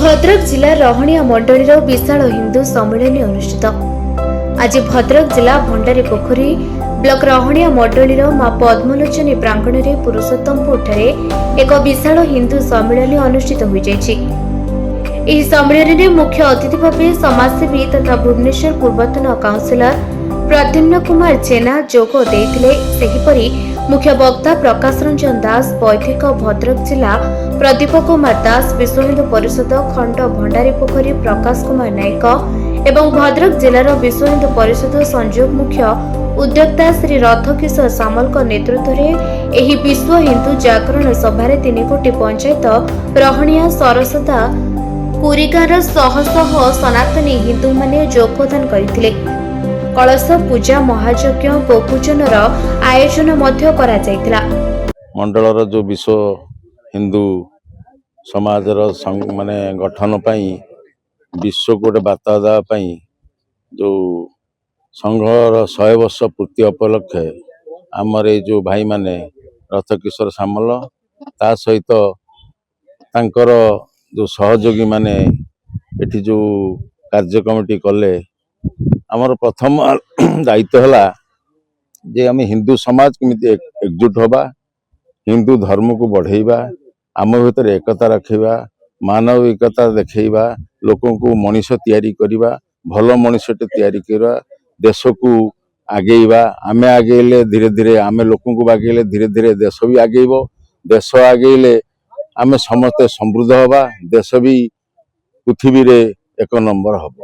भद्रक जिला रहणिया मंडलीर विशाल हिंदू सम्मेलन अनुष्ठित। आज भद्रक जिला भंडारी पोखरी ब्लॉक रहणिया मंडलीर मां पद्मलोचनी प्रांगण में पुरुषोत्तमपुर ठारे एक विशाल हिंदू सम्मेलन अनुष्ठित हो जायछि। ଏହି ସମ୍ମିଳନୀରେ ମୁଖ୍ୟ ଅତିଥି ଭାବେ ସମାଜସେବୀ ତଥା ଭୁବନେଶ୍ୱର ପୂର୍ବତନ କାଉନ୍ସିଲର ପ୍ରଦ୍ୟୁମ୍ନ କୁମାର ଜେନା ଯୋଗ ଦେଇଥିଲେ। ସେହିପରି ମୁଖ୍ୟ ବକ୍ତା ପ୍ରକାଶ ରଞ୍ଜନ ଦାସ, ବୈଦିକ ଭଦ୍ରକ ଜିଲ୍ଲା ପ୍ରଦୀପ କୁମାର ଦାସ, ବିଶ୍ୱ ହିନ୍ଦୁ ପରିଷଦ ଖଣ୍ଡ ଭଣ୍ଡାରୀ ପୋଖରୀ ପ୍ରକାଶ କୁମାର ନାୟକ ଏବଂ ଭଦ୍ରକ ଜିଲ୍ଲାର ବିଶ୍ୱ ହିନ୍ଦୁ ପରିଷଦ ସଂଯୋଗ ମୁଖ୍ୟ ଉଦ୍ୟୋକ୍ତା ଶ୍ରୀ ରଥକିଶୋର ସାମଲଙ୍କ ନେତୃତ୍ୱରେ ଏହି ବିଶ୍ୱ ହିନ୍ଦୁ ଜାଗରଣ ସଭାରେ 3 କୋଟି ପଞ୍ଚାୟତ ରହଣିଆ ସରସଦା कुरिगार शह शह सनातनी हिंदू माने योगदान करथिले। कलश पूजा महायज्ञ गोपूजनर आयोजन मध्य करा जायतिला। मंडलर जो विश्व हिंदू समाजर माने गठन पाई विश्व को बार्ता देवा पाई जो संघर 100 वर्ष पूर्ति उपलक्षे आमर ये जो भाई माने रथकिशोर सामल ता सहित तांकर जो सहयोगी माने एठी जो कार्य कमिटी कले आमर प्रथम दायित्व है जे आम हिंदू समाज केमिति एकजुट होबा, हिंदू धर्म को बढ़ेबा, आम भीतर एकता रखा, मानविकता देखा, लोकों को मनीष तैयारी करवा, भल मनीषटे तैयारी करवा, देश को आगेवा। आमे आगेले धीरे धीरे आमे लोकों को आगेले धीरे धीरे देश भी आगेब। देश आगेले आमे समस्ते समृद्ध हवा, देश भी पृथ्वी रे 1 नंबर हम।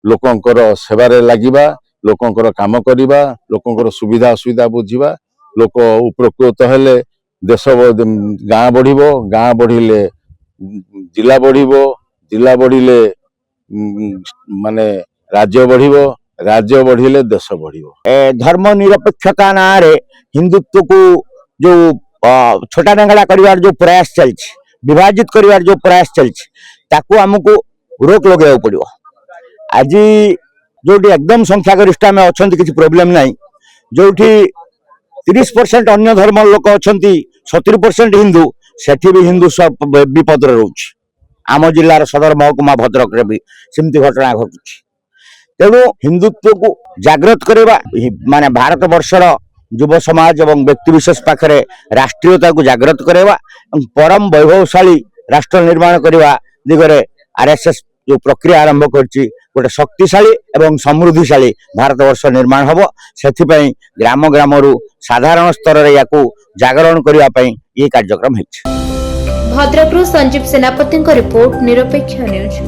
लोकंकर सेवारे लागिबा, लोकंकर काम करिबा, लोकंकर सुविधा असुविधा बुझिबा, लोक उपकृत हेले देश गाँ बढ़िबो, गाँ बढ़िले जिला बढ़िबो, जिला बढ़िले माने राज्य बढ़िबो, राज्य बढ़िले देश बढ़िबो। धर्म निरपेक्षता ना रे हिंदुत्व को जो छोटा नेंगड़ा करिवार जो प्रयास चलछि, विभाजित करिवार जो प्रयास चलछि, ताकू हमको रोक लगे पड़ो। आज जो एकदम संख्यागरिष्ठ में अच्छा किसी प्रोब्लेम नहीं, जो 30% अन्य धर्म लोक अच्छा 70% हिंदू, सेठी भी हिंदू सब विपद रोच। आम जिलार सदर महकुमा भद्रक रे भी सेमती घटना घटुछि। तेणु हिंदुत्व को जागृत करवा माने भारत वर्षर युव समाज और व्यक्ति विशेष पाखे राष्ट्रीयता को जागृत करवा, परम वैभवशाली राष्ट्र निर्माण करने दिगरे आरएसएस जो प्रक्रिया आरंभ करछि, गोटे शक्तिशाली एवं समृद्धिशाली भारत वर्ष निर्माण हम। से ग्राम ग्राम साधारण स्तर में या जागरण करने ये कार्यक्रम है। भद्रक संजीव सेनापति रिपोर्ट, निरपेक्ष न्यूज।